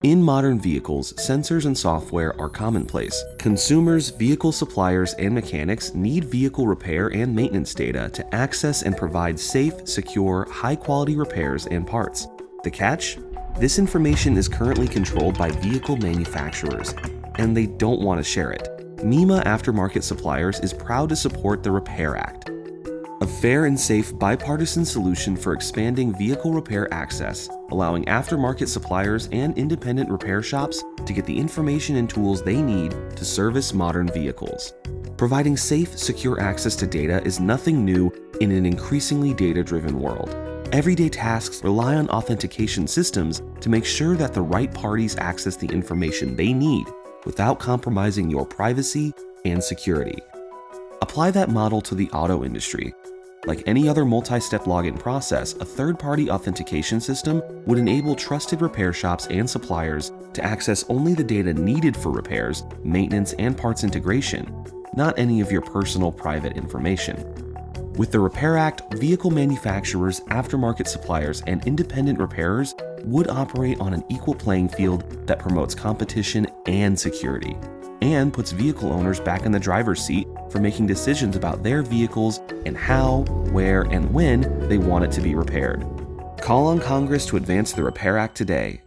In modern vehicles, sensors and software are commonplace. Consumers, vehicle suppliers, and mechanics need vehicle repair and maintenance data to access and provide safe, secure, high-quality repairs and parts. The catch? This information is currently controlled by vehicle manufacturers, and they don't want to share it. MEMA Aftermarket Suppliers is proud to support the Repair Act, a fair and safe bipartisan solution for expanding vehicle repair access, allowing aftermarket suppliers and independent repair shops to get the information and tools they need to service modern vehicles. Providing safe, secure access to data is nothing new in an increasingly data-driven world. Everyday tasks rely on authentication systems to make sure that the right parties access the information they need without compromising your privacy and security. Apply that model to the auto industry. Like any other multi-step login process, a third-party authentication system would enable trusted repair shops and suppliers to access only the data needed for repairs, maintenance, and parts integration, not any of your personal private information. With the Repair Act, vehicle manufacturers, aftermarket suppliers, and independent repairers would operate on an equal playing field that promotes competition and security, and puts vehicle owners back in the driver's seat for making decisions about their vehicles and how, where, and when they want it to be repaired. Call on Congress to advance the Repair Act today